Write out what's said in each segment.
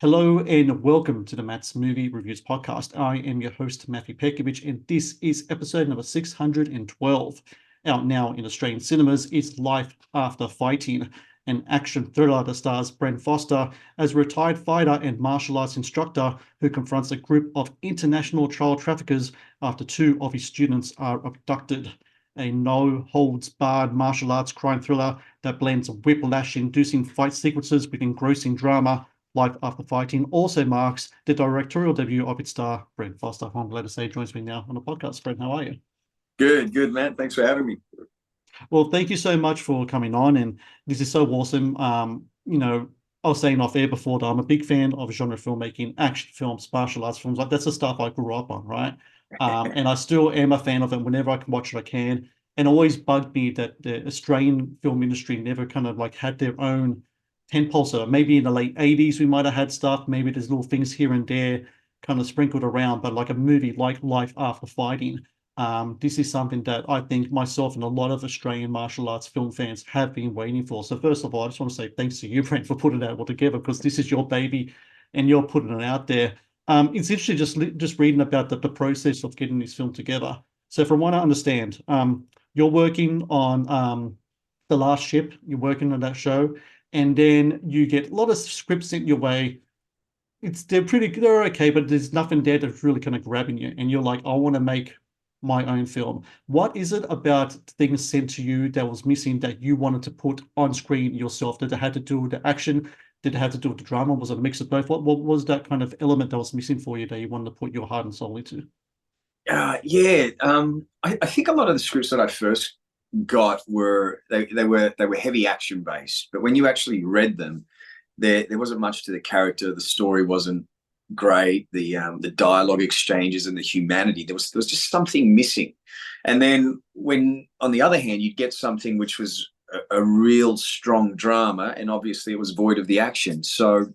Hello and welcome to the Matt's Movie Reviews podcast. I am your host, Matthew Pejkovic, and this is episode number 612. Out now in Australian cinemas is Life After Fighting, an action thriller that stars Bren Foster as a retired fighter and martial arts instructor who confronts a group of international child traffickers after two of his students are abducted. A no-holds-barred martial arts crime thriller that blends whiplash-inducing fight sequences with engrossing drama. Life After Fighting also marks the directorial debut of its star, Bren Foster. I'm glad to say joins me now on the podcast. Bren, how are you? Good, man. Thanks for having me. Well, thank you so much for coming on, and this is so awesome. I was saying off air before that I'm a big fan of genre filmmaking, action films, martial arts films. Like that's the stuff I grew up on, right? And I still am a fan of it. Whenever I can watch it, I can. And it always bugged me that the Australian film industry never kind of like had their own tentpole. So maybe in the late 80s we might have had stuff. Maybe there's little things here and there kind of sprinkled around, but like a movie like Life After Fighting, this is something that I think myself and a lot of Australian martial arts film fans have been waiting for. So first of all, I just want to say thanks to you, Brent, for putting that all together because this is your baby and you're putting it out there. It's interesting just reading about the process of getting this film together. So from what I understand, you're working on The Last Ship, you're working on that show, and then you get a lot of scripts sent your way. They're okay, but there's nothing there that's really kind of grabbing you, and you're like, I want to make my own film. What is it about things sent to you that was missing that you wanted to put on screen yourself? Did it have to do with the action? Did it have to do with the drama? Was it a mix of both? What was that kind of element that was missing for you that you wanted to put your heart and soul into? Yeah. I think a lot of the scripts that I first got were they were heavy action based, but when you actually read them, there wasn't much to the character. The story wasn't great. The dialogue exchanges and the humanity, there was just something missing. And then when on the other hand you'd get something which was a real strong drama, and obviously it was void of the action. So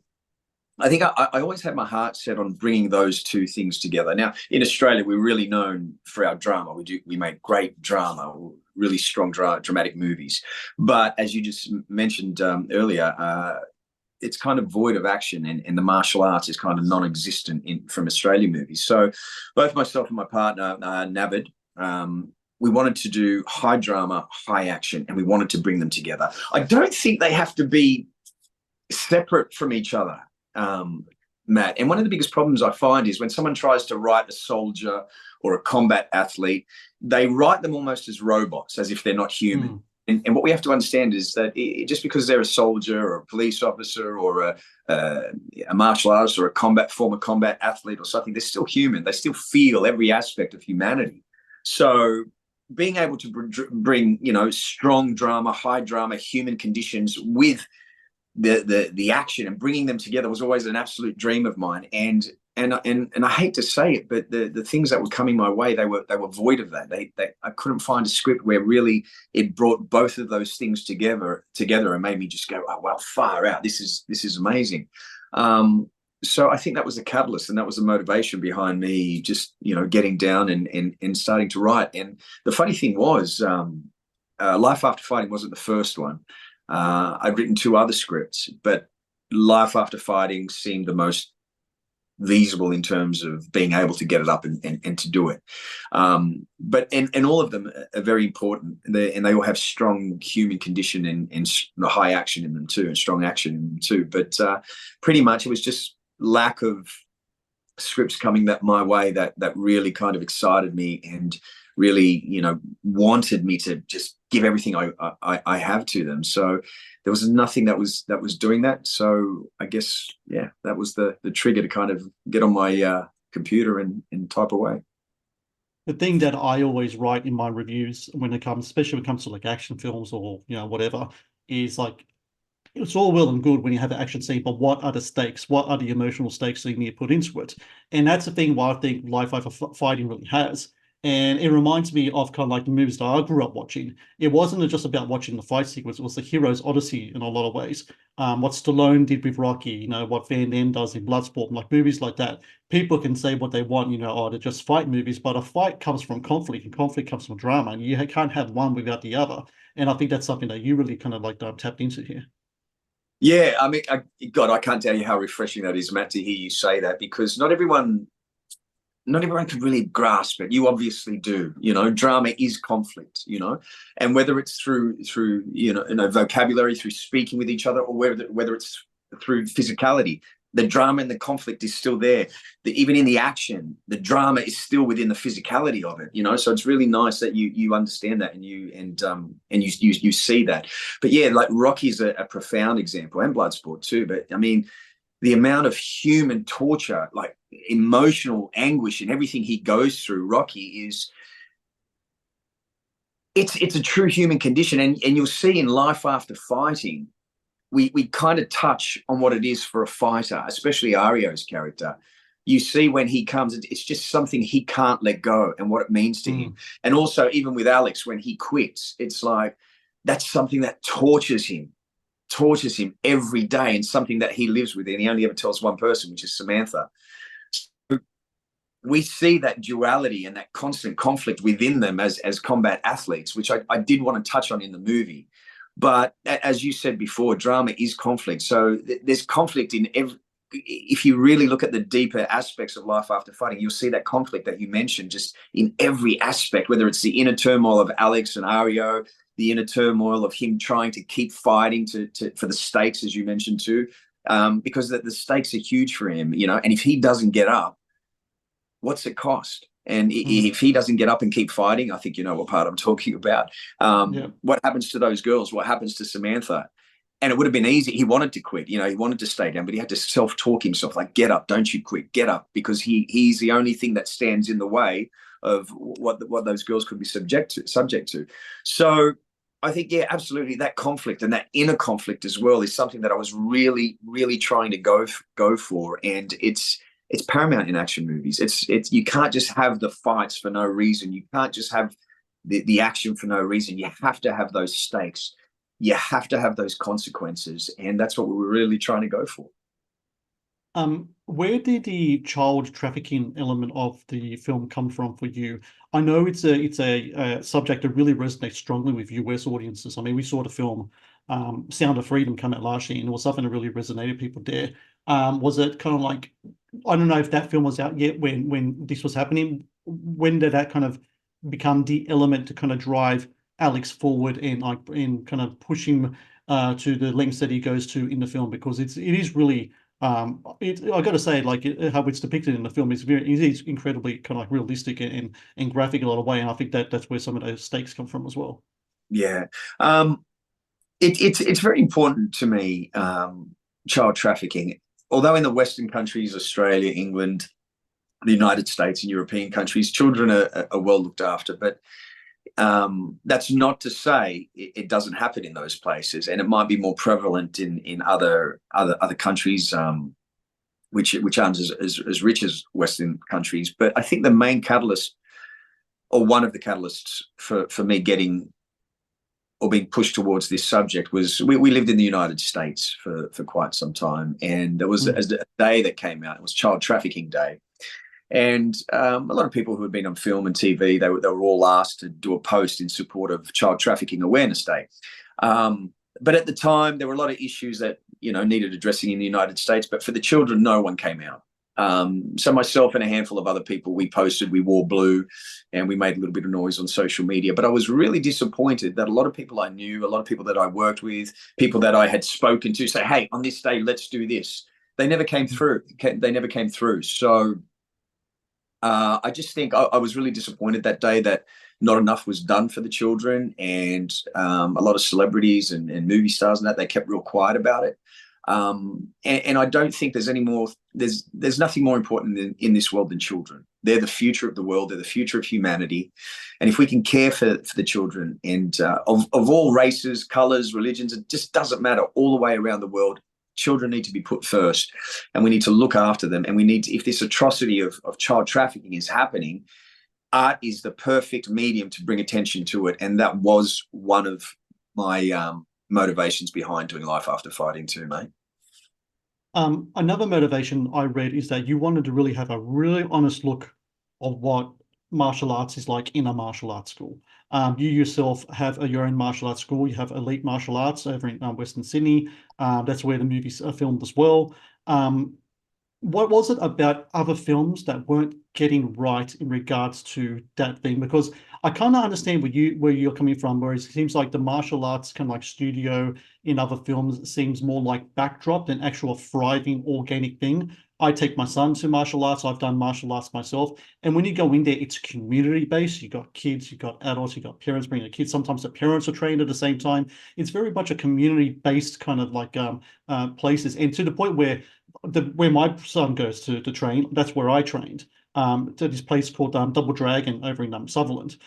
I think I always had my heart set on bringing those two things together. Now, in Australia, we're really known for our drama. We make great drama, really strong dramatic movies. But as you just mentioned earlier, it's kind of void of action, and the martial arts is kind of non-existent from Australian movies. So both myself and my partner, Navid, we wanted to do high drama, high action, and we wanted to bring them together. I don't think they have to be separate from each other, Matt. And one of the biggest problems I find is when someone tries to write a soldier or a combat athlete, they write them almost as robots, as if they're not human. And what we have to understand is that just because they're a soldier or a police officer or a martial artist or a former combat athlete or something, they're still human. They still feel every aspect of humanity. So being able to bring, strong drama, high drama, human conditions with the action and bringing them together was always an absolute dream of mine. And I hate to say it, but the things that were coming my way, they were void of that. I couldn't find a script where really it brought both of those things together and made me just go, oh wow, far out. This is amazing. So I think that was the catalyst, and that was the motivation behind me just getting down and starting to write. And the funny thing was, Life After Fighting wasn't the first one. I'd written two other scripts, but Life After Fighting seemed the most feasible in terms of being able to get it up and to do it. But all of them are very important, and they all have strong human condition and high action in them too, and strong action in them too. But pretty much it was just lack of scripts coming my way that really kind of excited me and really wanted me to just give everything I have to them. So there was nothing that was doing that. So I guess that was the trigger to kind of get on my computer and type away. The thing that I always write in my reviews especially when it comes to like action films or whatever, is like it's all well and good when you have an action scene, but what are the stakes? What are the emotional stakes that you need to put into it? And that's the thing why I think Life After Fighting really has. And it reminds me of kind of like the movies that I grew up watching. It wasn't just about watching the fight sequence, it was the hero's odyssey in a lot of ways. What Stallone did with Rocky, what Van Damme does in Bloodsport, like movies like that. People can say what they want, they're just fight movies, but a fight comes from conflict, and conflict comes from drama, and you can't have one without the other. And I think that's something that you really kind of like tapped into here. Yeah, I mean, God, I can't tell you how refreshing that is, Matt, to hear you say that, because not everyone can really grasp it. You obviously do. Drama is conflict. And whether it's through vocabulary, through speaking with each other, or whether it's through physicality, the drama and the conflict is still there. Even in the action, the drama is still within the physicality of it. So it's really nice that you understand that, and you see that. But yeah, like Rocky's a profound example, and Bloodsport too. But I mean, the amount of human torture, like emotional anguish and everything he goes through, Rocky, it's a true human condition. And you'll see in Life After Fighting, we kind of touch on what it is for a fighter, especially Ario's character. You see when he comes, it's just something he can't let go, and what it means to him. And also, even with Alex, when he quits, it's like that's something that tortures him every day, and something that he lives with. And he only ever tells one person, which is Samantha. So we see that duality and that constant conflict within them as combat athletes, which I did want to touch on in the movie. But as you said before, drama is conflict. So there's conflict in every. If you really look at the deeper aspects of Life After Fighting, you'll see that conflict that you mentioned just in every aspect, whether it's the inner turmoil of Alex and Ario, the inner turmoil of him trying to keep fighting for the stakes, as you mentioned too, because the stakes are huge for him, and if he doesn't get up, what's it cost? And if he doesn't get up and keep fighting, I think you know what part I'm talking about. What happens to those girls? What happens to Samantha? And it would have been easy. He wanted to quit. He wanted to stay down, but he had to self-talk himself, like, get up, don't you quit, get up, because he's the only thing that stands in the way of what those girls could be subject to. So I think, yeah, absolutely, that conflict and that inner conflict as well is something that I was really, really trying to go for. And it's paramount in action movies. It's you can't just have the fights for no reason. You can't just have the action for no reason. You have to have those stakes. You have to have those consequences, and that's what we were really trying to go for. Where did the child trafficking element of the film come from for you? I know it's a subject that really resonates strongly with US audiences. I mean, we saw the film Sound of Freedom come out last year, and it was something that really resonated with people there. Was it kind of like, I don't know if that film was out yet when this was happening. When did that kind of become the element to kind of drive Alex forward and kind of push him to the lengths that he goes to in the film? Because it is really I got to say, like how it's depicted in the film is it is incredibly kind of like realistic and graphic in a lot of way, and I think that's where some of those stakes come from as well. Yeah, it's very important to me, child trafficking. Although in the Western countries, Australia, England, the United States, and European countries, children are well looked after, but that's not to say it doesn't happen in those places, and it might be more prevalent in other countries, which aren't as rich as Western countries. But I think the main catalyst, or one of the catalysts for me getting or being pushed towards this subject, was we lived in the United States for quite some time, and there was a day that came out. It was Child Trafficking Day. And a lot of people who had been on film and TV, they were all asked to do a post in support of Child Trafficking Awareness Day. But at the time, there were a lot of issues that needed addressing in the United States. But for the children, no one came out. So myself and a handful of other people, we posted, we wore blue, and we made a little bit of noise on social media. But I was really disappointed that a lot of people I knew, a lot of people that I worked with, people that I had spoken to, say, "Hey, on this day, let's do this." They never came through. So I just think I was really disappointed that day that not enough was done for the children, and a lot of celebrities and movie stars and that, they kept real quiet about it. And I don't think there's any more. There's nothing more important in this world than children. They're the future of the world. They're the future of humanity. And if we can care for the children, and of all races, colors, religions, it just doesn't matter, all the way around the world, children need to be put first, and we need to look after them. And we need to, if this atrocity of child trafficking is happening, art is the perfect medium to bring attention to it. And that was one of my motivations behind doing Life After Fighting too, mate. Another motivation I read is that you wanted to really have a really honest look of what martial arts is like in a martial arts school. You yourself have your own martial arts school. You have Elite Martial Arts over in Western Sydney. That's where the movies are filmed as well. What was it about other films that weren't getting right in regards to that thing? Because I kind of understand where you're coming from, whereas it seems like the martial arts kind of like studio in other films seems more like backdrop than actual thriving organic thing. I take my son to martial arts. I've done martial arts myself. And when you go in there, it's community based. You got kids, you got adults, you got parents bringing their kids. Sometimes the parents are trained at the same time. It's very much a community based kind of like places. And to the point where my son goes to train, that's where I trained. To this place called Double Dragon over in Sutherland.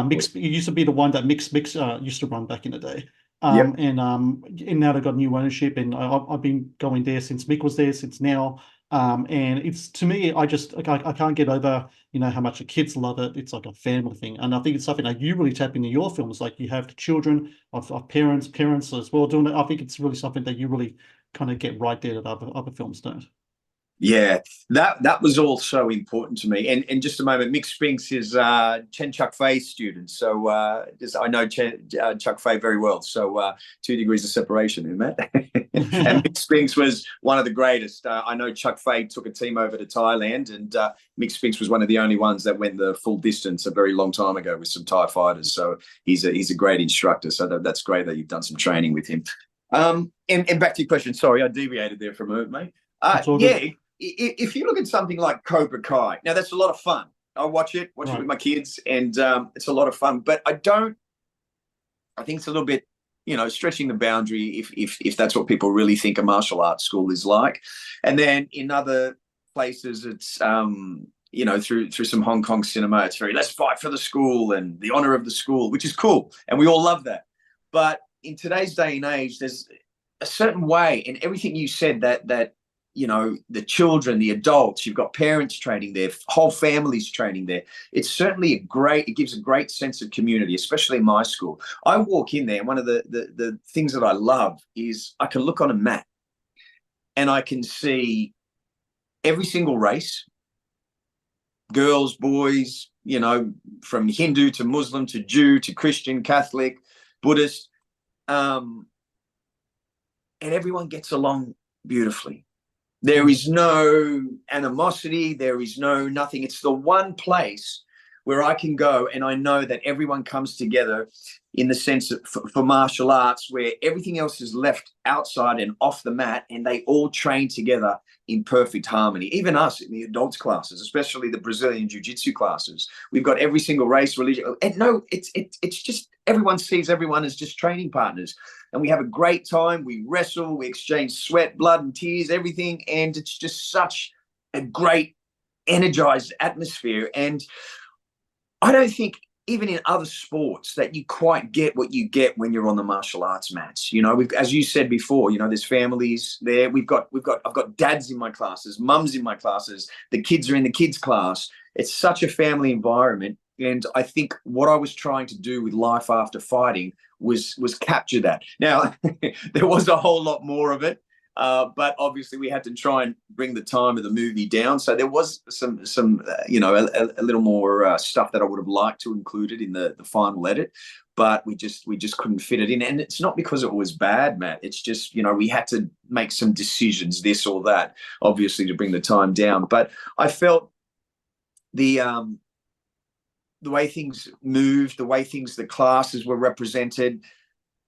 Mix it used to be the one that Mix used to run back in the day. Yep. And now they've got new ownership, and I've been going there since Mick was there since now. And it's, to me, I can't get over, how much the kids love it. It's like a family thing, and I think it's something that you really tap into your films. Like you have the children of parents as well doing it. I think it's really something that you really kind of get right there that other films don't. Yeah, that was also important to me. And just a moment, Mick Spinks is Chen Chuck Fei's student, so I know Chuck Fei very well. So 2 degrees of separation in that. And Mick Spinks was one of the greatest. I know Chuck Fei took a team over to Thailand, and Mick Spinks was one of the only ones that went the full distance a very long time ago with some Thai fighters. So he's a great instructor. So that's great that you've done some training with him. And back to your question. Sorry, I deviated there for a moment, mate. Yeah. Good. If you look at something like Cobra Kai, now that's a lot of fun. I watch it with my kids, and it's a lot of fun. But I think it's a little bit, stretching the boundary if that's what people really think a martial arts school is like. And then in other places, it's through some Hong Kong cinema, it's very, let's fight for the school and the honor of the school, which is cool, and we all love that. But in today's day and age, there's a certain way, and everything you said that the children, the adults, you've got parents training there, whole families training there. It's certainly it gives a great sense of community, especially in my school. I walk in there, and one of the things that I love is I can look on a mat and I can see every single race, girls, boys, from Hindu to Muslim to Jew to Christian, Catholic, Buddhist, and everyone gets along beautifully. There is no animosity. There is nothing. It's the one place where I can go and I know that everyone comes together in the sense of, for martial arts, where everything else is left outside and off the mat, and they all train together in perfect harmony. Even us in the adults classes, especially the Brazilian jiu-jitsu classes, we've got every single race, religion. And no, it's just everyone sees everyone as just training partners. And we have a great time. We wrestle, we exchange sweat, blood, and tears, everything. And it's just such a great, energized atmosphere. And I don't think even in other sports that you quite get what you get when you're on the martial arts mats. As you said before, there's families there. I've got dads in my classes, mums in my classes. The kids are in the kids class. It's such a family environment. And I think what I was trying to do with Life After Fighting was capture that. Now, there was a whole lot more of it, but obviously we had to try and bring the time of the movie down. So there was some a little more stuff that I would have liked to included in the final edit, but we just couldn't fit it in. And it's not because it was bad, Matt. It's just, we had to make some decisions, this or that, obviously, to bring the time down. But I felt the way things moved, the classes were represented.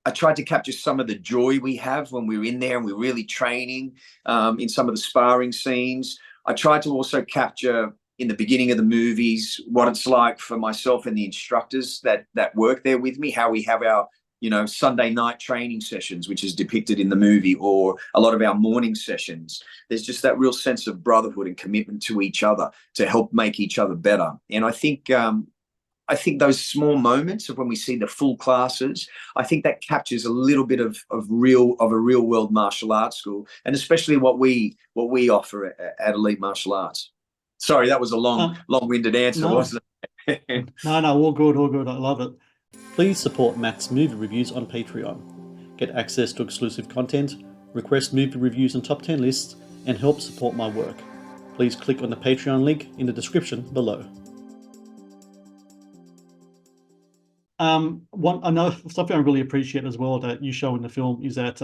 I tried to capture some of the joy we have when we're in there and we're really training in some of the sparring scenes. I tried to also capture in the beginning of the movies what it's like for myself and the instructors that work there with me, how we have our Sunday night training sessions, which is depicted in the movie, or a lot of our morning sessions. There's just that real sense of brotherhood and commitment to each other to help make each other better. And I think those small moments of when we see the full classes, I think that captures a little bit of a real world martial arts school, and especially what we offer at Elite Martial Arts. Sorry, that was a long-winded answer, wasn't it? No, all good. I love it. Please support Matt's movie reviews on Patreon. Get access to exclusive content, request movie reviews and top 10 lists, and help support my work. Please click on the Patreon link in the description below. One I know something I really appreciate as well that you show in the film is that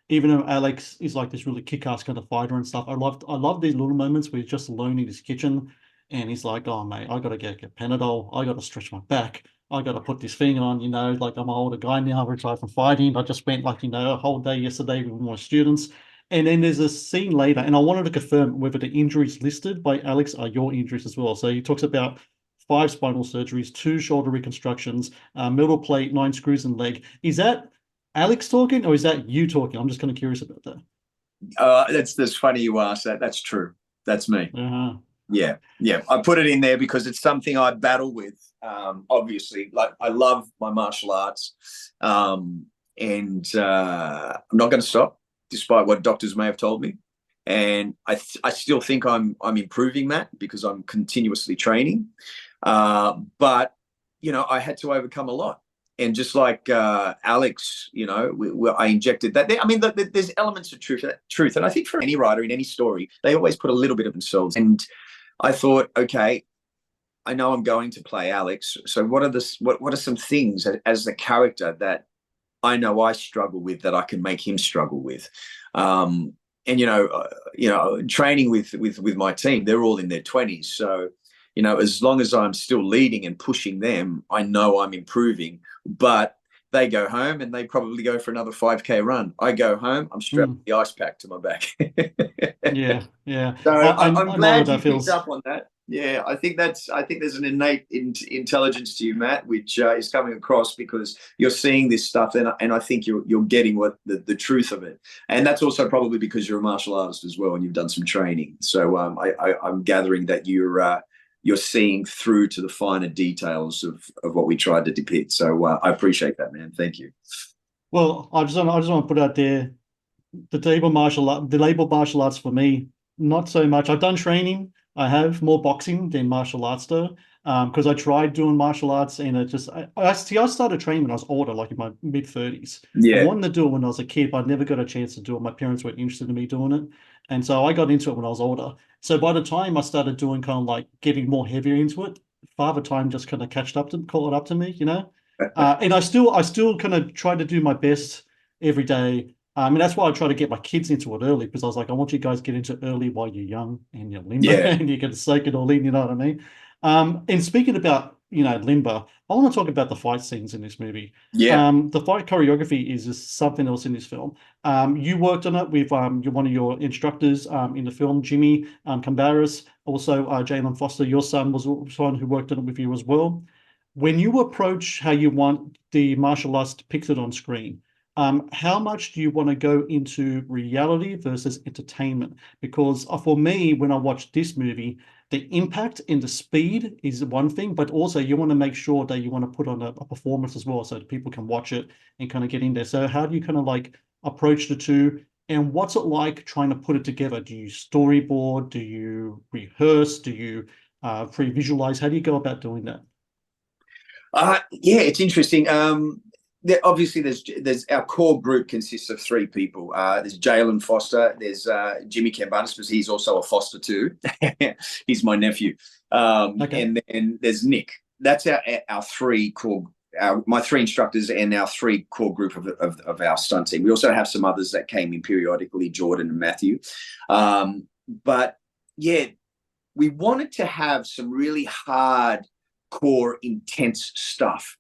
even though Alex is like this really kick-ass kind of fighter and stuff, I love these little moments where he's just alone in his kitchen and he's like, "Oh mate, I gotta get Panadol. I gotta stretch my back. I gotta put this thing on. Like I'm an older guy now, retired from fighting. I just spent like a whole day yesterday with my students." And then there's a scene later, and I wanted to confirm whether the injuries listed by Alex are your injuries as well. So he talks about 5 spinal surgeries, 2 shoulder reconstructions, middle plate, 9 screws in leg. Is that Alex talking or is that you talking? I'm just kind of curious about that. That's funny you asked that. That's true. That's me. Uh-huh. Yeah, yeah. I put it in there because it's something I battle with. Obviously, like I love my martial arts, and I'm not going to stop, despite what doctors may have told me. And I still think I'm improving, Matt, because I'm continuously training. But I had to overcome a lot. And just like Alex, I injected that. I mean, there's elements of truth, and I think for any writer in any story, they always put a little bit of themselves. And I thought, okay, I know I'm going to play Alex, so what are some things as the character that I know I struggle with that I can make him struggle with? And training with my team, they're all in their 20s, so as long as I'm still leading and pushing them, I know I'm improving. But they go home and they probably go for another 5K run. I go home, I'm strapped with the ice pack to my back. Yeah, yeah. So I I'm know what glad you that picked feels. up on that. Yeah, I think there's an innate intelligence to you, Matt, which is coming across because you're seeing this stuff, and I think you're getting what the truth of it. And that's also probably because you're a martial artist as well, and you've done some training. So I'm gathering that you're seeing through to the finer details of what we tried to depict. So I appreciate that, man. Thank you. Well, I just want to put out there the label martial arts for me, not so much. I've done training. I have more boxing than martial arts though. Because I tried doing martial arts and it just I started training when I was older, like in my mid-30s. I Yeah, wanted to do it when I was a kid, but I never got a chance to do it. My parents weren't interested in me doing it. And so I got into it when I was older. So by the time I started doing kind of like getting more heavier into it, Father Time just kind of caught up to me. And I still kind of try to do my best every day. And that's why I try to get my kids into it early because I was like, I want you guys to get into it early while you're young and you're limber yeah, and you can soak it all in, you know what I mean? And speaking about, limber, I want to talk about the fight scenes in this movie. yeah. The fight choreography is just something else in this film. You worked on it with one of your instructors in the film, Jimmy Cambaris. Also, Jalen Foster, your son, was someone who worked on it with you as well. When you approach how you want the martial arts depicted on screen, how much do you want to go into reality versus entertainment? Because for me, when I watch this movie, the impact and the speed is one thing, but also you want to make sure that you want to put on a performance as well so that people can watch it and kind of get in there. So how do you kind of like approach the two? And what's it like trying to put it together? Do you storyboard? Do you rehearse? Do you pre-visualize? How do you go about doing that? Yeah, it's interesting. Obviously, there's our core group consists of 3 people. There's Jalen Foster, there's Jimmy Cambanis, because he's also a Foster too. He's my nephew. Okay. And then there's Nick. That's our 3 core. My 3 instructors and our 3 core group of our stunt team. We also have some others that came in periodically, Jordan and Matthew. But yeah, we wanted to have some really hard core intense stuff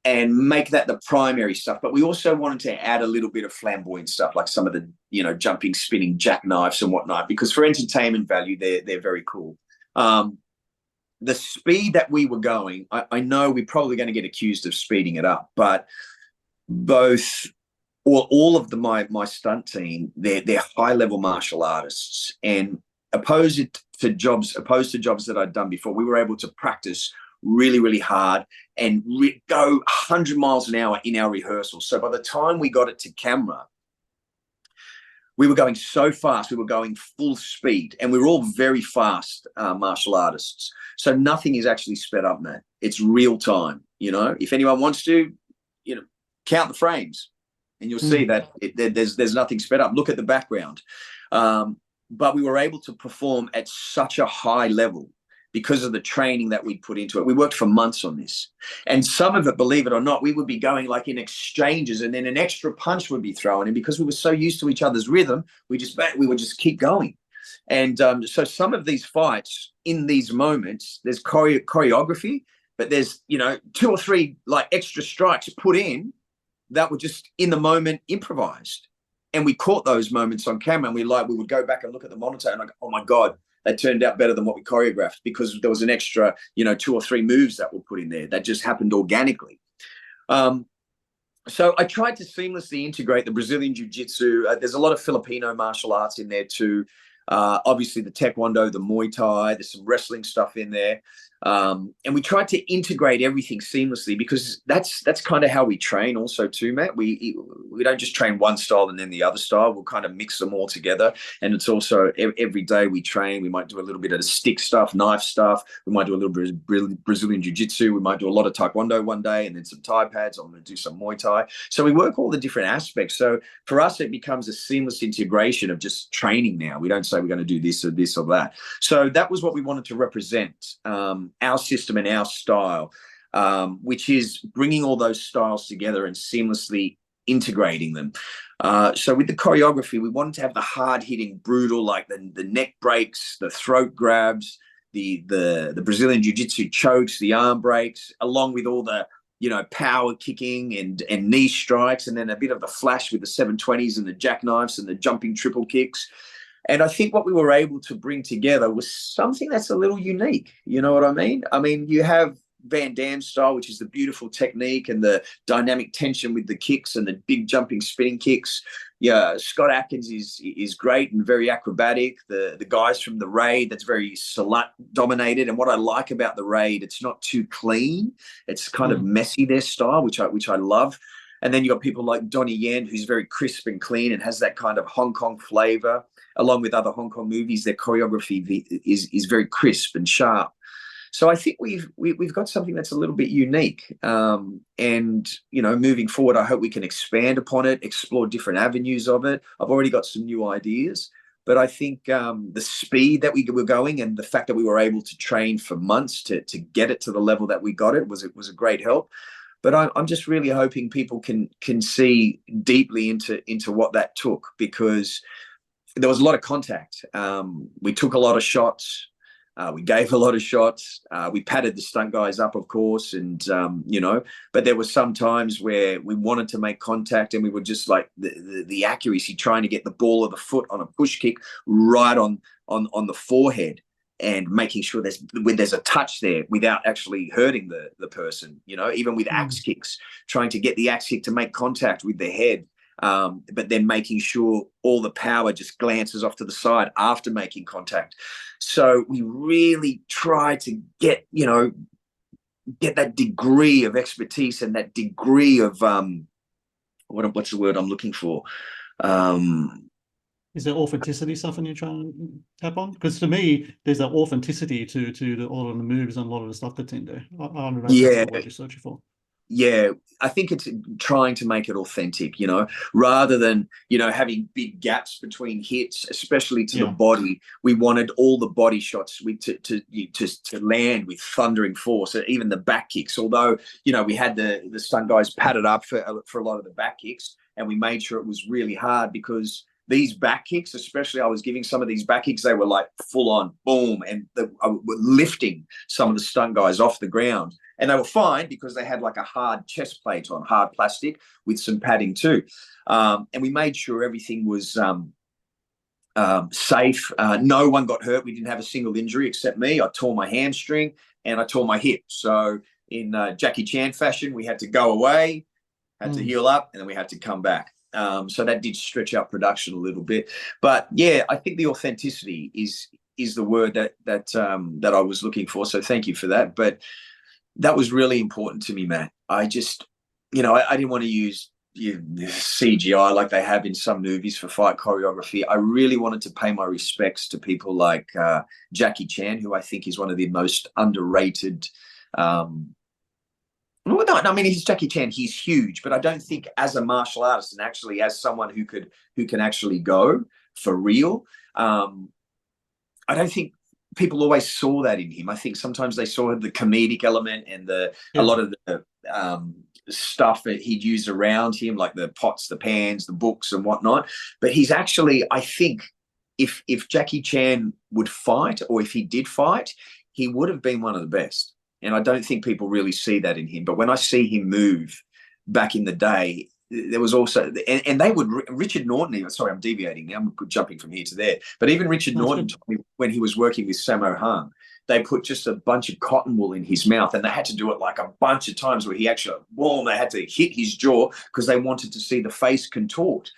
and make that the primary stuff, but we also wanted to add a little bit of flamboyant stuff, like some of the jumping, spinning jackknives and whatnot, because for entertainment value they're very cool. The speed that we were going, I know we're probably going to get accused of speeding it up, but both or all of my stunt team, they're high level martial artists, and opposed to jobs that I'd done before, we were able to practice really, really hard and go 100 miles an hour in our rehearsals. So by the time we got it to camera, we were going so fast, we were going full speed, and we were all very fast martial artists. So nothing is actually sped up, man. It's real time. If anyone wants to, count the frames, and you'll see that there's nothing sped up. Look at the background. But we were able to perform at such a high level because of the training that we put into it. We worked for months on this. And some of it, believe it or not, we would be going like in exchanges, and then an extra punch would be thrown. And because we were so used to each other's rhythm, we would just keep going. And so some of these fights, in these moments, there's choreography, but there's, you know, 2 or 3 like extra strikes put in that were just in the moment improvised. And we caught those moments on camera, and we would go back and look at the monitor and like, oh my God, that turned out better than what we choreographed, because there was an extra, you know, 2 or 3 moves that were put in there that just happened organically. So I tried to seamlessly integrate the Brazilian Jiu-Jitsu. There's a lot of Filipino martial arts in there too. Obviously the Taekwondo, the Muay Thai, there's some wrestling stuff in there. And we tried to integrate everything seamlessly, because that's kind of how we train also too, Matt. We don't just train one style and then the other style. We'll kind of mix them all together. And it's also every day we train. We might do a little bit of the stick stuff, knife stuff. We might do a little bit of Brazilian Jiu-Jitsu. We might do a lot of Taekwondo one day, and then some Thai pads. I'm going to do some Muay Thai. So we work all the different aspects. So for us, it becomes a seamless integration of just training now. We don't say we're going to do this or this or that. So that was what we wanted to represent. Our system and our style, which is bringing all those styles together and seamlessly integrating them. So with the choreography, we wanted to have the hard-hitting, brutal, like the neck breaks, the throat grabs, the Brazilian Jiu-Jitsu chokes, the arm breaks, along with all the, you know, power kicking and knee strikes, and then a bit of the flash with the 720s and the jackknives and the jumping triple kicks. And I think what we were able to bring together was something that's a little unique. You know what I mean? I mean, you have Van Damme style, which is the beautiful technique and the dynamic tension with the kicks and the big jumping spinning kicks. Yeah, Scott Atkins is great and very acrobatic. The guys from the Raid, that's very Salat dominated. And what I like about the Raid, it's not too clean. It's kind of messy, their style, which I love. And then you got people like Donnie Yen, who's very crisp and clean and has that kind of Hong Kong flavor. Along with other Hong Kong movies, their choreography is very crisp and sharp. So I think we've got something that's a little bit unique. And, you know, moving forward, I hope we can expand upon it, explore different avenues of it. I've already got some new ideas, but I think the speed that we were going and the fact that we were able to train for months to get it to the level that we got it was a great help. But I'm just really hoping people can see deeply into what that took, because there was a lot of contact. We took a lot of shots. We gave a lot of shots. We patted the stunt guys up, of course, and you know. But there were some times where we wanted to make contact, and we were just like the accuracy, trying to get the ball of the foot on a push kick right on the forehead, and making sure there's a touch there without actually hurting the person. You know, even with axe kicks, trying to get the axe kick to make contact with the head. But then making sure all the power just glances off to the side after making contact. So we really try to get that degree of expertise and that degree of what's the word I'm looking for? Is there authenticity something you're trying to tap on? Because to me, there's that authenticity to all of the moves and a lot of the stuff that's in there. I don't know if that's the word you're searching for. Yeah, I think it's trying to make it authentic, you know, rather than, you know, having big gaps between hits, especially to the body. We wanted all the body shots to land with thundering force, even the back kicks. Although, you know, we had the stunt guys padded up for a lot of the back kicks, and we made sure it was really hard, because these back kicks, especially I was giving some of these back kicks, they were like full on boom, and I were lifting some of the stunt guys off the ground. And they were fine because they had like a hard chest plate on, hard plastic with some padding too. And we made sure everything was safe. No one got hurt. We didn't have a single injury except me. I tore my hamstring and I tore my hip. So in Jackie Chan fashion, we had to go away, had to heal up, and then we had to come back. So that did stretch out production a little bit. But yeah, I think the authenticity is the word that I was looking for. So thank you for that. But that was really important to me, Matt. I just, you know, I didn't want to use CGI like they have in some movies for fight choreography. I really wanted to pay my respects to people like Jackie Chan, who I think is one of the most underrated. Well, no, I mean, he's Jackie Chan. He's huge, but I don't think as a martial artist and actually as someone who can actually go for real, I don't think people always saw that in him. I think sometimes they saw the comedic element and a Yeah. lot of the stuff that he'd use around him, like the pots, the pans, the books, and whatnot. But he's actually, I think, if Jackie Chan would fight, or if he did fight, he would have been one of the best. And I don't think people really see that in him. But when I see him move back in the day, there was also, and they would, Richard Norton, even, sorry, I'm deviating now, I'm jumping from here to there, but even Richard That's Norton good. told me when he was working with Sammo Hung, they put just a bunch of cotton wool in his mouth, and they had to do it like a bunch of times where he actually, boom, they had to hit his jaw because they wanted to see the face contort.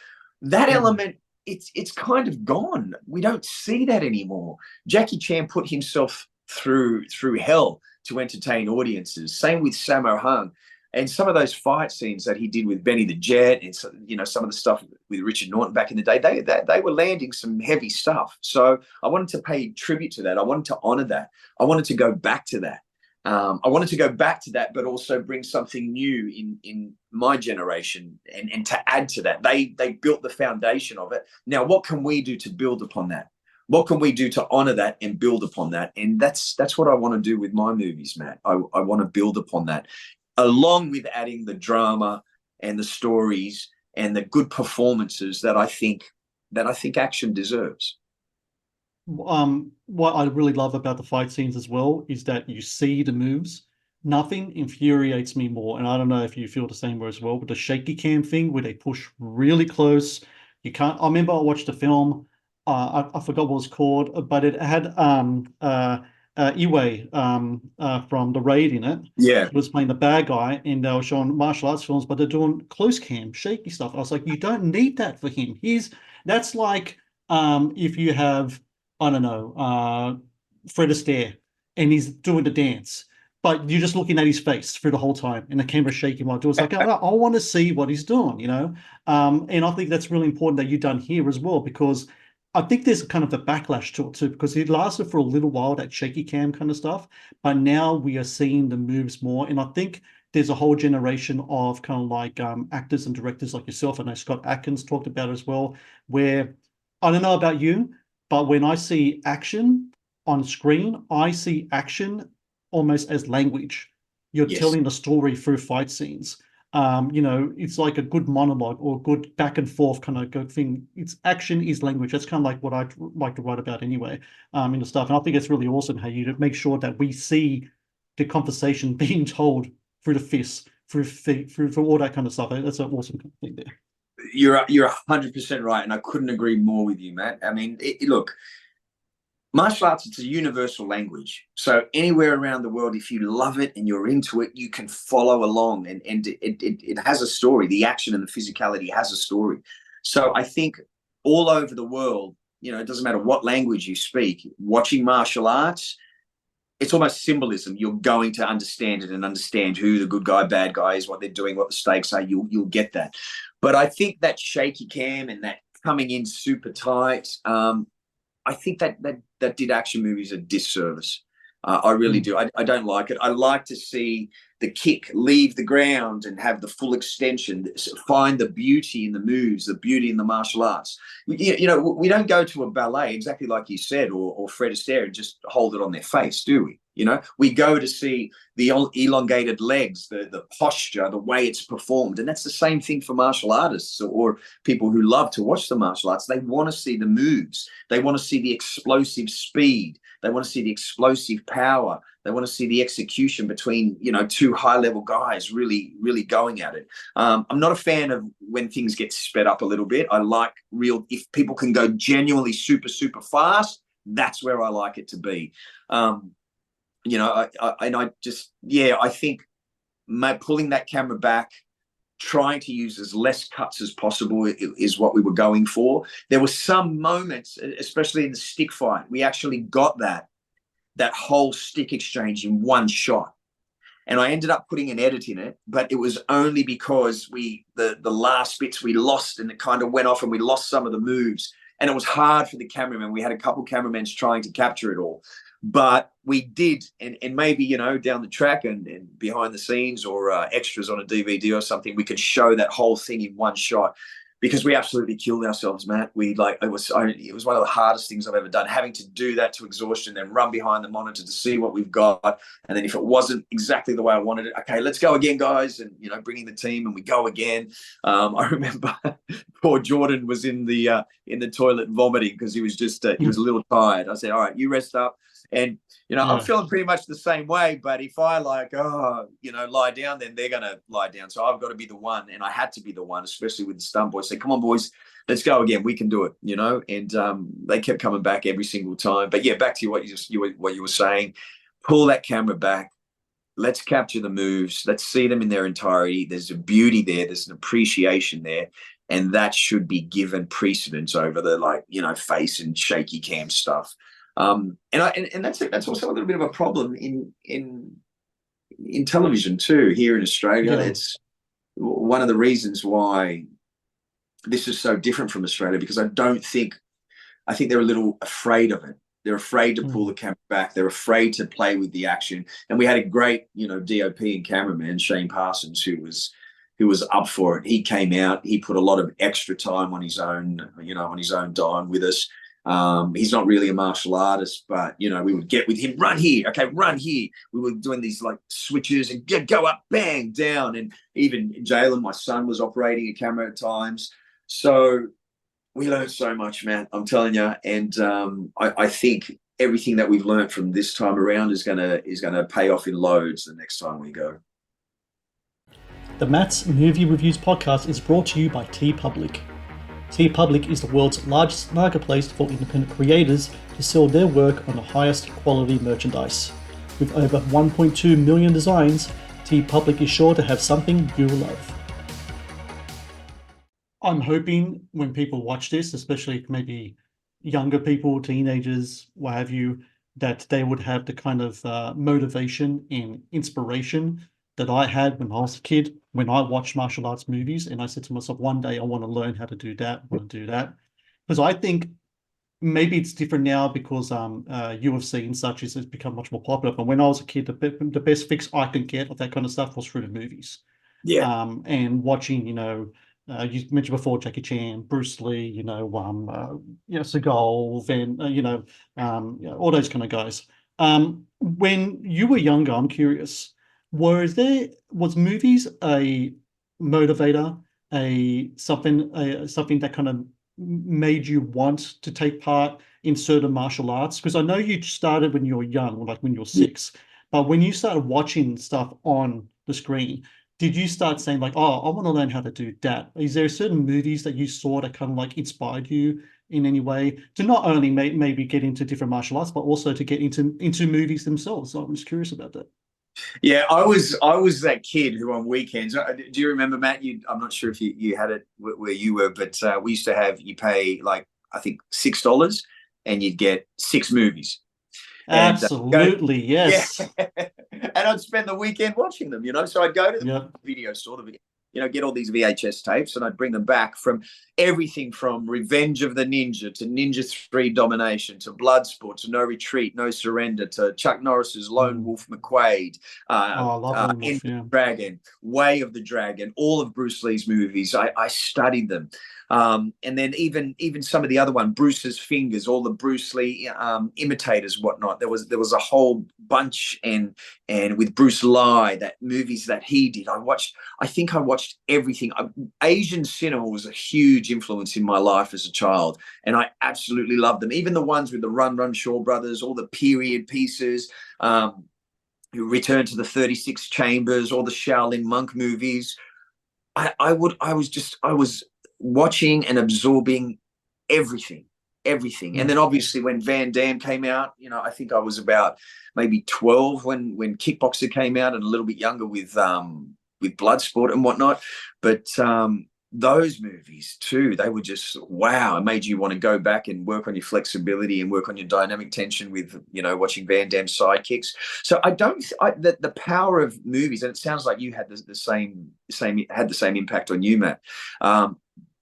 That element, it's kind of gone. We don't see that anymore. Jackie Chan put himself through hell to entertain audiences. Same with Sammo Hung. And some of those fight scenes that he did with Benny the Jet, and some of the stuff with Richard Norton back in the day, they were landing some heavy stuff. So I wanted to pay tribute to that. I wanted to honor that. I wanted to go back to that. I wanted to go back to that, but also bring something new in my generation and to add to that. They built the foundation of it. Now, what can we do to build upon that? What can we do to honor that and build upon that? And that's what I want to do with my movies, Matt. I want to build upon that, along with adding the drama and the stories and the good performances that I think action deserves. What I really love about the fight scenes as well is that you see the moves. Nothing infuriates me more, and I don't know if you feel the same way as well, but the shaky cam thing where they push really close. You can't. I remember I watched the film. I forgot what it was called, but it had Iwe from the Raid in it. Yeah. He was playing the bad guy, and they were showing martial arts films, but they're doing close cam, shaky stuff. I was like, you don't need that for him. That's like if you have, I don't know, Fred Astaire, and he's doing the dance, but you're just looking at his face through the whole time, and the camera's shaking while doing. It's like, I want to see what he's doing, you know. And I think that's really important that you've done here as well, because I think there's kind of a backlash to it too, because it lasted for a little while, that shaky cam kind of stuff, but now we are seeing the moves more, and I think there's a whole generation of kind of like actors and directors like yourself. I know Scott Adkins talked about it as well, where I don't know about you, but when I see action on screen, I see action almost as language. You're Yes. telling the story through fight scenes. It's like a good monologue or good back and forth kind of good thing. It's action is language. That's kind of like what I'd like to write about anyway, in the stuff. And I think it's really awesome how you make sure that we see the conversation being told through the fists, through feet, through all that kind of stuff. That's an awesome thing there. You're 100% right, and I couldn't agree more with you, Matt. I mean, look, martial arts, it's a universal language. So anywhere around the world, if you love it and you're into it, you can follow along, and it has a story. The action and the physicality has a story. So I think all over the world, it doesn't matter what language you speak, watching martial arts, it's almost symbolism. You're going to understand it and understand who the good guy, bad guy is, what they're doing, what the stakes are. You'll get that. But I think that shaky cam and that coming in super tight, I think that did action movies a disservice. I really do. I don't like it. I like to see the kick leave the ground and have the full extension, find the beauty in the moves, the beauty in the martial arts. We don't go to a ballet, exactly like you said, or Fred Astaire, and just hold it on their face, do we? We go to see the elongated legs, the posture, the way it's performed. And that's the same thing for martial artists or people who love to watch the martial arts. They want to see the moves. They want to see the explosive speed. They want to see the explosive power. They want to see the execution between, two high-level guys really, really going at it. I'm not a fan of when things get sped up a little bit. I like if people can go genuinely super, super fast, that's where I like it to be. I think pulling that camera back, trying to use as less cuts as possible is what we were going for. There were some moments, especially in the stick fight, we actually got that whole stick exchange in one shot. And I ended up putting an edit in it, but it was only because the last bits we lost, and it kind of went off and we lost some of the moves. And it was hard for the cameraman. We had a couple cameramen trying to capture it all. But we did, and maybe, down the track and behind the scenes or extras on a DVD or something, we could show that whole thing in one shot. because we absolutely killed ourselves, Matt. It was one of the hardest things I've ever done, having to do that to exhaustion, then run behind the monitor to see what we've got. And then if it wasn't exactly the way I wanted it, okay, let's go again, guys. And, bringing the team, and we go again. I remember poor Jordan was in the toilet vomiting because he was he was a little tired. I said, all right, you rest up. And, I'm feeling pretty much the same way. But if I lie down, then they're going to lie down. So I've got to be the one. And I had to be the one, especially with the stunt boys. Say, come on, boys, let's go again. We can do it, And they kept coming back every single time. But yeah, back to what you were saying. Pull that camera back. Let's capture the moves. Let's see them in their entirety. There's a beauty there. There's an appreciation there. And that should be given precedence over the face and shaky cam stuff. And that's also a little bit of a problem in television too here in Australia. Yeah. It's one of the reasons why this is so different from Australia, because I think they're a little afraid of it. They're afraid to pull the camera back. They're afraid to play with the action. And we had a great, DOP and cameraman, Shane Parsons, who was up for it. He came out. He put a lot of extra time on his own dime with us. He's not really a martial artist, but we would get with him, run here, okay, run here. We were doing these switches and go up, bang, down. And even Jalen, my son, was operating a camera at times. So we learned so much, Matt, I'm telling you. And I think everything that we've learned from this time around is gonna pay off in loads the next time we go. The Matt's Movie Reviews podcast is brought to you by TeePublic. TeePublic is the world's largest marketplace for independent creators to sell their work on the highest quality merchandise. With over 1.2 million designs, TeePublic is sure to have something you love. I'm hoping when people watch this, especially maybe younger people, teenagers, what have you, that they would have the kind of motivation and inspiration that I had when I was a kid, when I watched martial arts movies, and I said to myself, one day I want to learn how to do that, I want to do that. Because I think maybe it's different now because UFC and such has become much more popular. But when I was a kid, the best fix I could get of that kind of stuff was through the movies. Yeah. And watching, you mentioned before Jackie Chan, Bruce Lee, Seagal, Van, all those kind of guys. When you were younger, I'm curious, was movies a motivator, something that kind of made you want to take part in certain martial arts? Because I know you started when you were young, like when you were 6, but when you started watching stuff on the screen, did you start saying like, oh, I want to learn how to do that? Is there certain movies that you saw that kind of inspired you in any way to not only maybe get into different martial arts, but also to get into movies themselves? So I'm just curious about that. Yeah, I was that kid who on weekends. Do you remember, Matt? I'm not sure if you had it where you were, but we used to have, you pay I think $6 and you'd get 6 movies. Absolutely, yes. Yeah. And I'd spend the weekend watching them, So I'd go to the video store, get all these VHS tapes, and I'd bring them back from everything from Revenge of the Ninja to Ninja 3 Domination to Bloodsport to No Retreat, No Surrender to Chuck Norris's Lone Wolf McQuade, Dragon, Way of the Dragon, all of Bruce Lee's movies. I studied them. And then even some of the other one, Bruce's Fingers, all the Bruce Lee imitators, whatnot. There was a whole bunch, and with Bruce Lee, that movies that he did. I think I watched everything. Asian cinema was a huge influence in my life as a child, and I absolutely loved them. Even the ones with the Run Shaw brothers, all the period pieces. Return to the 36 Chambers, all the Shaolin monk movies. I was watching and absorbing everything. And then obviously when Van Damme came out, I think I was about maybe 12 when Kickboxer came out, and a little bit younger with Bloodsport and whatnot. But those movies too, they were just, wow. It made you want to go back and work on your flexibility and work on your dynamic tension with, watching Van Damme sidekicks. So the power of movies, and it sounds like you had the same impact on you, Matt.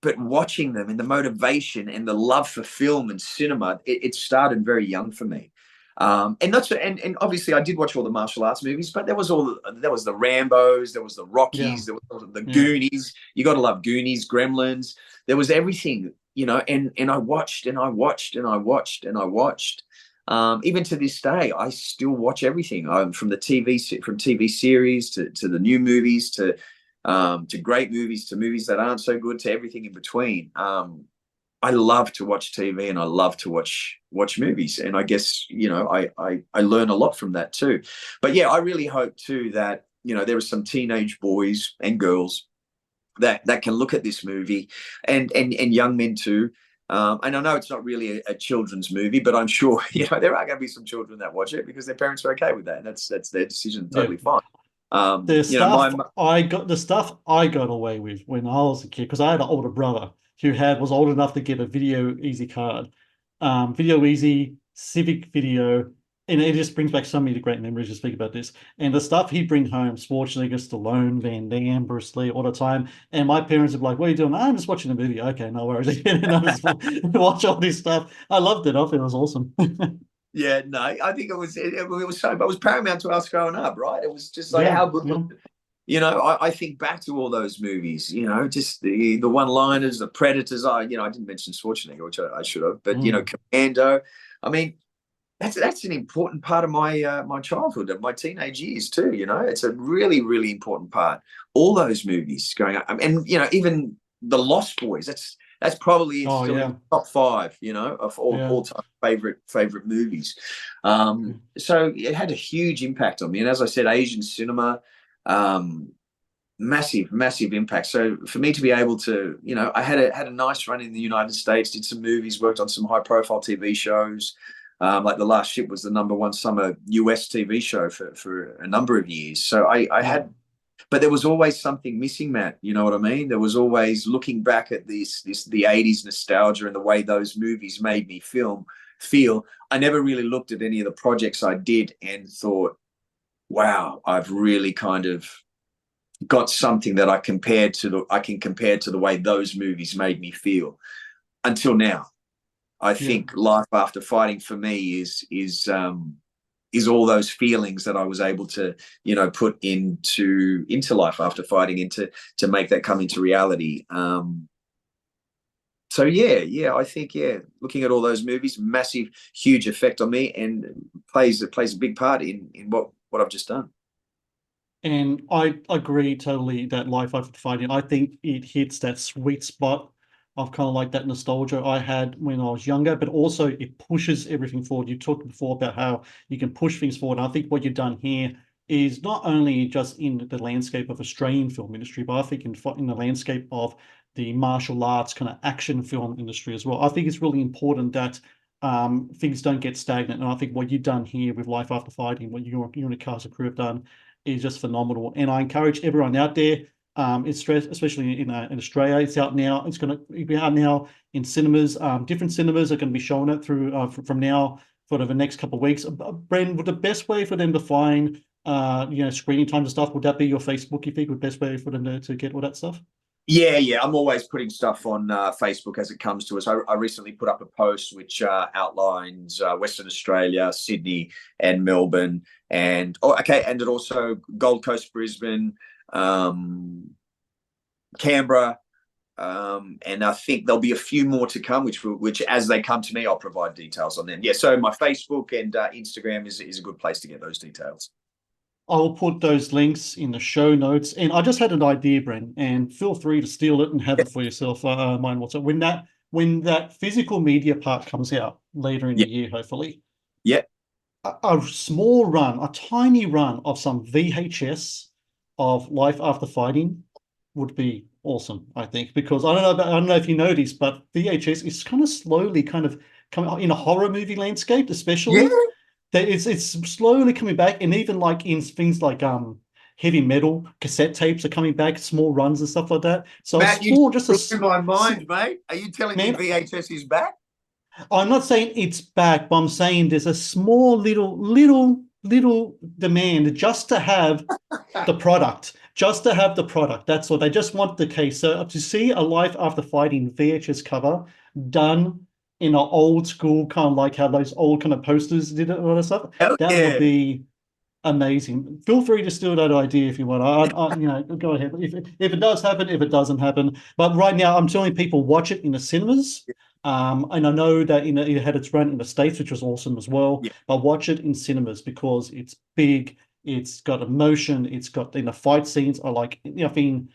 But watching them and the motivation and the love for film and cinema, it started very young for me. And that's and obviously I did watch all the martial arts movies, but there was the Rambos, there was the Yeah, Rockies, there was the yeah, Goonies. You got to love Goonies, Gremlins. There was everything, and I watched and I watched and I watched and I watched. Even to this day, I still watch everything. From TV series to the new movies to great movies to movies that aren't so good to everything in between. I love to watch TV and I love to watch movies, and I guess I learn a lot from that too. But yeah, I really hope too that there are some teenage boys and girls that can look at this movie, and young men too. And I know it's not really a children's movie, but I'm sure there are going to be some children that watch it because their parents are okay with that, and that's their decision, yeah. totally fine. The You know, stuff my the stuff I got away with when I was a kid, because I had an older brother who was old enough to get a Video Easy card, Video Easy, Civic Video, and it just brings back so many great memories to speak about this. And the stuff he'd bring home, Schwarzenegger, Stallone, Van Damme, Bruce Lee, all the time. And my parents would be like, "What are you doing?" "I'm just watching a movie." "Okay, no worries." And I just watch all this stuff. I loved it. I thought it was awesome. Yeah, no, I think it was so, but it was paramount to us growing up, right? It was just like Yeah, how good was yeah. it? I think back to all those movies, just the one-liners, the Predators. I didn't mention Schwarzenegger, which I should have, but Mm. Commando. I mean, that's an important part of my childhood, of my teenage years too. It's a really, really important part. All those movies going up, and even the Lost Boys. That's probably Oh still in yeah, the top five, of yeah. all time favorite movies. So it had a huge impact on me, and as I said, Asian cinema, massive, massive impact. So for me to be able to, I had a nice run in the United States, did some movies, worked on some high profile TV shows. Like The Last Ship was the #1 summer US TV show for a number of years. So I Yeah. had, but there was always something missing, Matt. You know what I mean? There was always, looking back at the 80s nostalgia and the way those movies made me feel. I never really looked at any of the projects I did and thought, wow, I've really kind of got something that I can compare to the way those movies made me feel until now. I Yeah. think Life After Fighting for me is all those feelings that I was able to, put into Life After Fighting, and to make that come into reality. So yeah, I think looking at all those movies, massive, huge effect on me, and plays a big part in what I've just done. And I agree totally that Life After Fighting, I think it hits that sweet spot of kind of like that nostalgia I had when I was younger, but also it pushes everything forward. You talked before about how you can push things forward. And I think what you've done here is not only just in the landscape of Australian film industry, but I think in the landscape of the martial arts kind of action film industry as well. I think it's really important that things don't get stagnant. And I think what you've done here with Life After Fighting, what you and the cast and crew have done, is just phenomenal. And I encourage everyone out there, especially in Australia, it's out now. It's going to be out now in cinemas. Different cinemas are going to be showing it through from now for the next couple of weeks. Bren, would the best way for them to find screening times and stuff, would that be your Facebook, you think, would the best way for them to get all that stuff? Yeah. I'm always putting stuff on Facebook as it comes to us. I recently put up a post which outlines Western Australia, Sydney, and Melbourne, and and it also Gold Coast, Brisbane, Canberra, and I think there'll be a few more to come, which as they come to me, I'll provide details on them. Yeah, so my Facebook and Instagram is a good place to get those details. I will put those links in the show notes. And I just had an idea, Bren, and feel free to steal it and have it for yourself. Mine what's it when that physical media part comes out later in Yeah, the year, hopefully, yeah, a small run, a tiny run of some VHS of Life After Fighting would be awesome, I think, because I don't know if you noticed, but VHS is kind of slowly kind of coming in a horror movie landscape, yeah. especially that it's slowly coming back, and even like in things like heavy metal cassette tapes are coming back, small runs and stuff like that. So a Matt, you small, just blew my mind, mate. Are you telling me man, VHS is back? I'm not saying it's back, but I'm saying there's a small little demand just to have the product, just to have the product. That's all. They just want the case. So to see a Life After Fighting VHS cover done in an old school kind of like how those old kind of posters did it and all that stuff. Hell That yeah. would be amazing. Feel free to steal that idea if you want. Go ahead. If it does happen, if it doesn't happen. But right now, I'm telling people watch it in the cinemas. And I know that it had its run in the States, which was awesome as well. Yeah. But watch it in cinemas because it's big. It's got emotion. It's got fight scenes are like nothing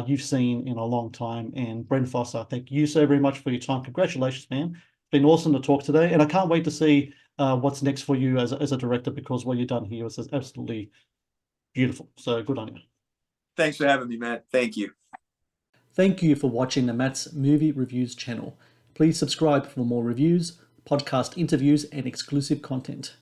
you've seen in a long time. And Bren Foster, thank you so very much for your time. Congratulations, man. It's been awesome to talk today, and I can't wait to see what's next for you as a director, because what you've done here is absolutely beautiful. So good on you. Thanks for having me, Matt. Thank you. Thank you for watching the Matt's Movie Reviews channel. Please subscribe for more reviews, podcast interviews, and exclusive content.